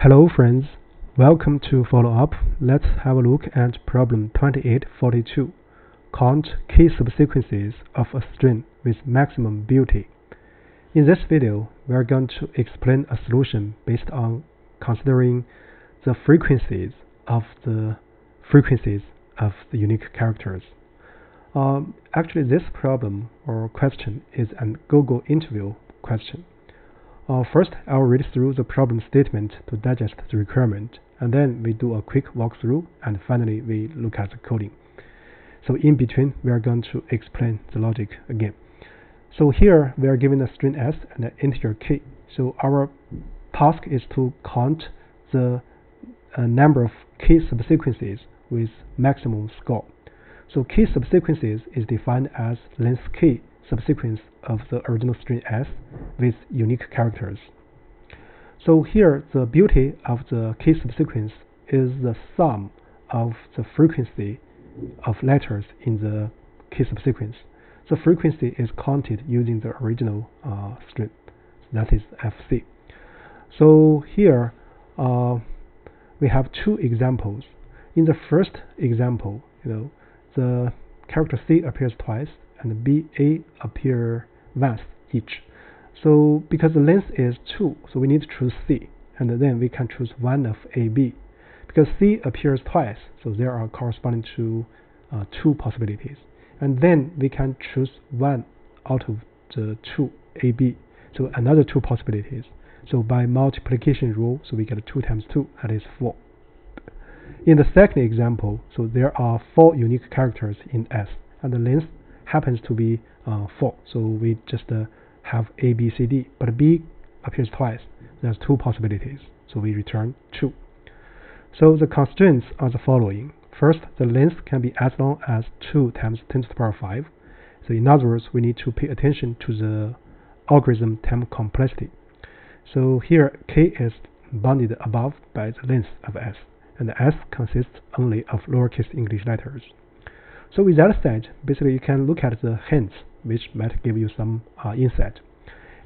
Hello friends, welcome to follow up. Let's have a look at problem 2842. Count K-subsequences of a string with maximum beauty. In this video, we are going to explain a solution based on considering the frequencies of the unique characters. Actually, this problem or question is an Google interview question. First, I'll read through the problem statement to digest the requirement, and then we do a quick walkthrough, and finally we look at the coding. So in between, we are going to explain the logic again. So here, we are given a string s and an integer k. So our task is to count the number of k subsequences with maximum score. So k subsequences is defined as length k subsequence of the original string s with unique characters. So here the beauty of the k subsequence is the sum of the frequency of letters in the k subsequence. The frequency is counted using the original string, that is fc. So here we have two examples. In the first example, the character c appears twice and BA appear once each. So because the length is 2, so we need to choose C, and then we can choose one of AB. Because C appears twice, so there are corresponding to 2 possibilities. And then we can choose one out of the 2 AB, so another 2 possibilities. So by multiplication rule, so we get 2 times 2, that is 4. In the second example, so there are 4 unique characters in S, and the length happens to be 4, so we just have A, B, C, D, but B appears twice. There's 2 possibilities, so we return 2. So the constraints are the following. First, the length can be as long as 2 times 10 to the power 5. So in other words, we need to pay attention to the algorithm term complexity. So here k is bounded above by the length of s, and s consists only of lowercase English letters. So with that said, basically you can look at the hints, which might give you some insight.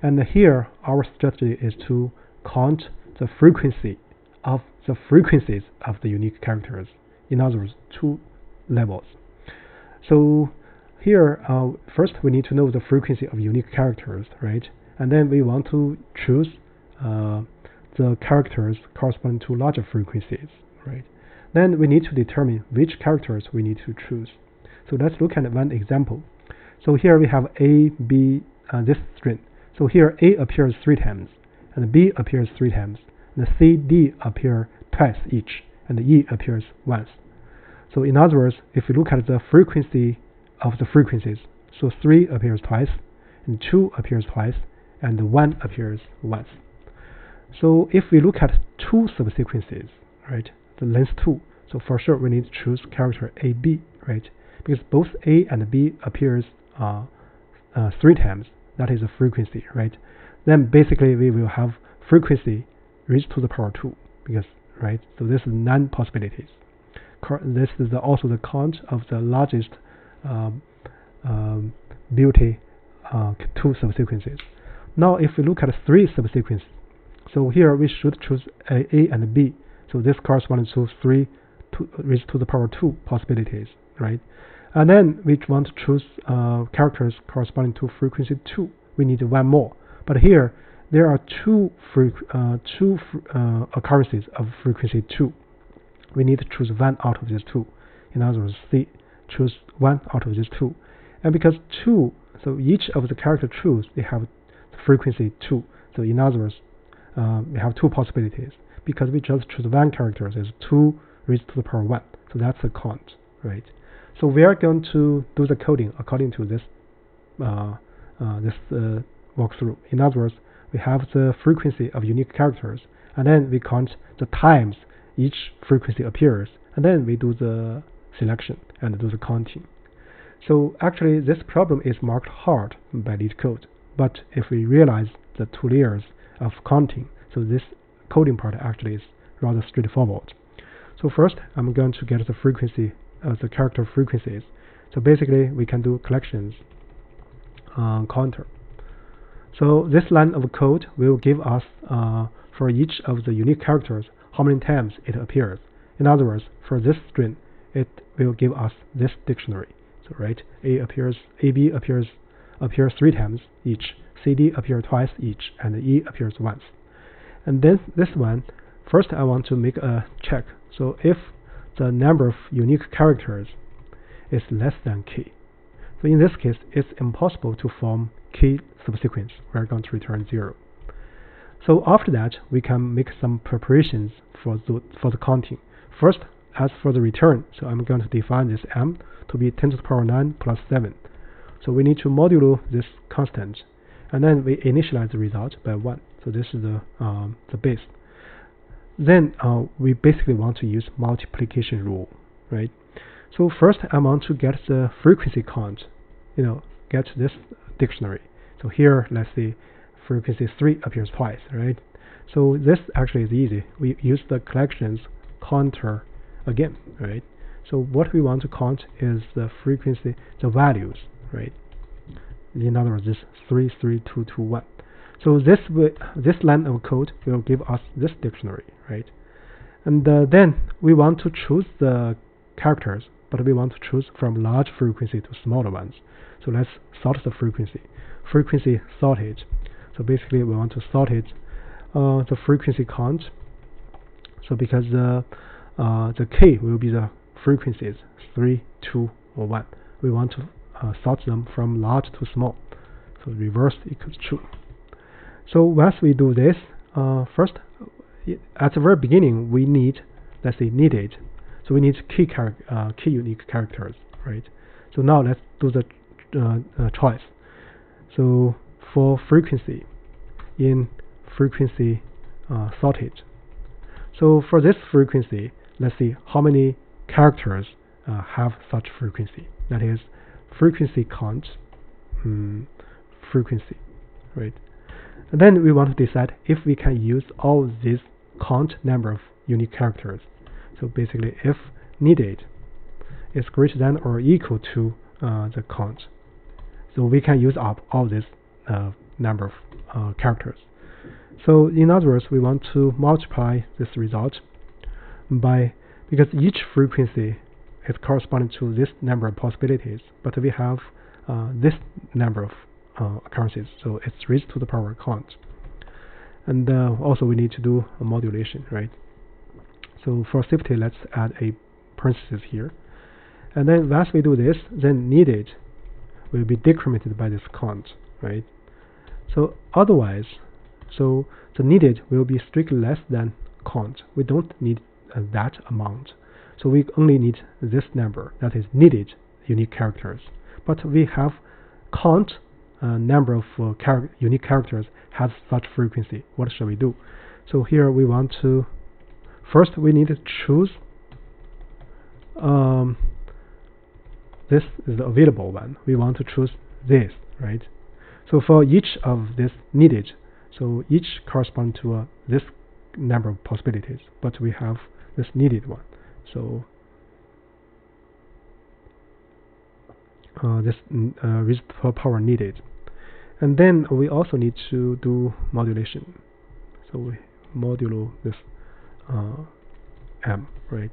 And here our strategy is to count the frequencies of the unique characters. In other words, 2 levels. So here, first we need to know the frequency of unique characters, right? And then we want to choose the characters corresponding to larger frequencies, right? Then we need to determine which characters we need to choose. So let's look at one example. So here we have A, B, this string. So here A appears 3 times, and B appears 3 times, and C, D appear twice each, and E appears once. So in other words, if we look at the frequency of the frequencies, so 3 appears twice, and 2 appears twice, and 1 appears once. So if we look at 2 subsequences, right, the length 2, so for sure we need to choose character AB, right? Because both A and B appears 3 times, that is a frequency, right? Then basically we will have frequency raised to the power 2, because, right? So this is 9 possibilities. This is also the count of the largest beauty 2 subsequences. Now if we look at 3 subsequences, so here we should choose A and B. So this corresponds to 3 raised to the power 2 possibilities, right? And then we want to choose characters corresponding to frequency 2. We need 1 more. But here, there are 2 occurrences of frequency 2. We need to choose 1 out of these 2. In other words, C, choose 1 out of these 2. And because 2, so each of the character choose, they have frequency 2. So in other words, we have 2 possibilities. Because we just choose 1 character, there's 2 raised to the power 1. So that's the count, right? So we are going to do the coding according to this walkthrough. In other words, we have the frequency of unique characters, and then we count the times each frequency appears, and then we do the selection and do the counting. So actually, this problem is marked hard by leetcode, but if we realize the 2 layers of counting, so this coding part actually is rather straightforward. So first, I'm going to get the frequency the character frequencies. So basically we can do collections counter. So this line of code will give us for each of the unique characters how many times it appears. In other words, for this string, it will give us this dictionary. So right, AB appears 3 times each, CD appears twice each, and E appears once. And then this one, first I want to make a check. So if the number of unique characters is less than K, so in this case, it's impossible to form K-subsequence. We're going to return 0. So after that, we can make some preparations for the counting. First, as for the return, so I'm going to define this m to be 10 to the power 9 plus 7. So we need to modulo this constant, and then we initialize the result by 1. So this is the base. Then we basically want to use multiplication rule, right? So first I want to get the frequency count, get this dictionary. So here, let's see, frequency 3 appears twice, right? So this actually is easy. We use the collections counter again, right? So what we want to count is the frequency, the values, right? In other words, this 3, 3, 2, 2, 1. So this line of code will give us this dictionary, right? And then we want to choose the characters, but we want to choose from large frequency to smaller ones. So let's sort the frequency sorted. So basically we want to sort it the frequency count. So because the K will be the frequencies 3, 2, or 1. We want to sort them from large to small. So reverse equals true. So once we do this, first at the very beginning we need, let's say, needed. So we need key unique characters, right? So now let's do the choice. So for frequency, in frequency sorted. So for this frequency, let's see how many characters have such frequency. That is frequency count, frequency, right? And then we want to decide if we can use all these count number of unique characters. So basically, if needed is greater than or equal to the count, so we can use up all this number of characters. So in other words, we want to multiply this result by, because each frequency is corresponding to this number of possibilities, but we have this number of occurrences, so it's raised to the power count. And also we need to do a modulation, right? So for safety, let's add a parenthesis here. And then once we do this, then needed will be decremented by this count, right? So otherwise, so the needed will be strictly less than count. We don't need that amount. So we only need this number, that is needed unique characters. But we have count number of unique characters has such frequency. What shall we do? So here we want to, first we need to choose this is the available one. We want to choose this, right? So for each of this needed, so each corresponds to this number of possibilities, but we have this needed one. So this raised to power needed. And then we also need to do modulation. So we modulo this m, right?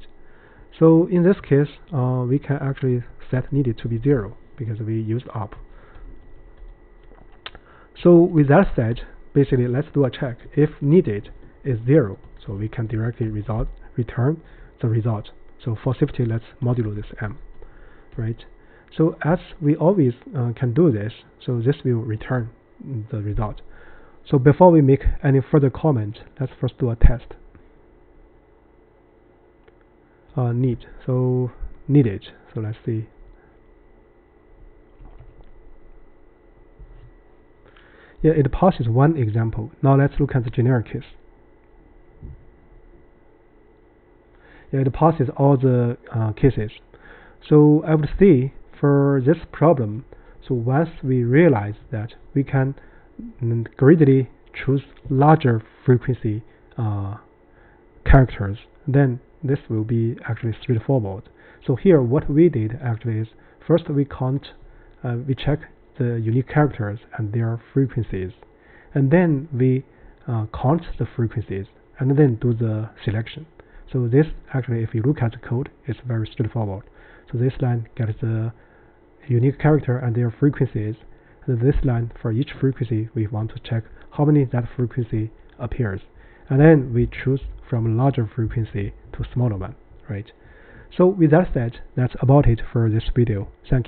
So in this case, we can actually set needed to be 0 because we used up. So with that said, basically let's do a check. If needed is 0, so we can directly return the result. So for safety, let's modulo this m, right? So as we always can do this, so this will return the result. So before we make any further comment, let's first do a test. Need, so needed. So let's see. Yeah, it passes one example. Now let's look at the generic case. Yeah, it passes all the cases. So I would say for this problem, so once we realize that we can greatly choose larger frequency characters, then this will be actually straightforward. So here what we did actually is, first we check the unique characters and their frequencies, and then we count the frequencies, and then do the selection. So this actually, if you look at the code, it's very straightforward. So this line gets the unique character and their frequencies, and this line, for each frequency, we want to check how many that frequency appears, and then we choose from larger frequency to smaller one, right? So with that said, that's about it for this video. Thank you.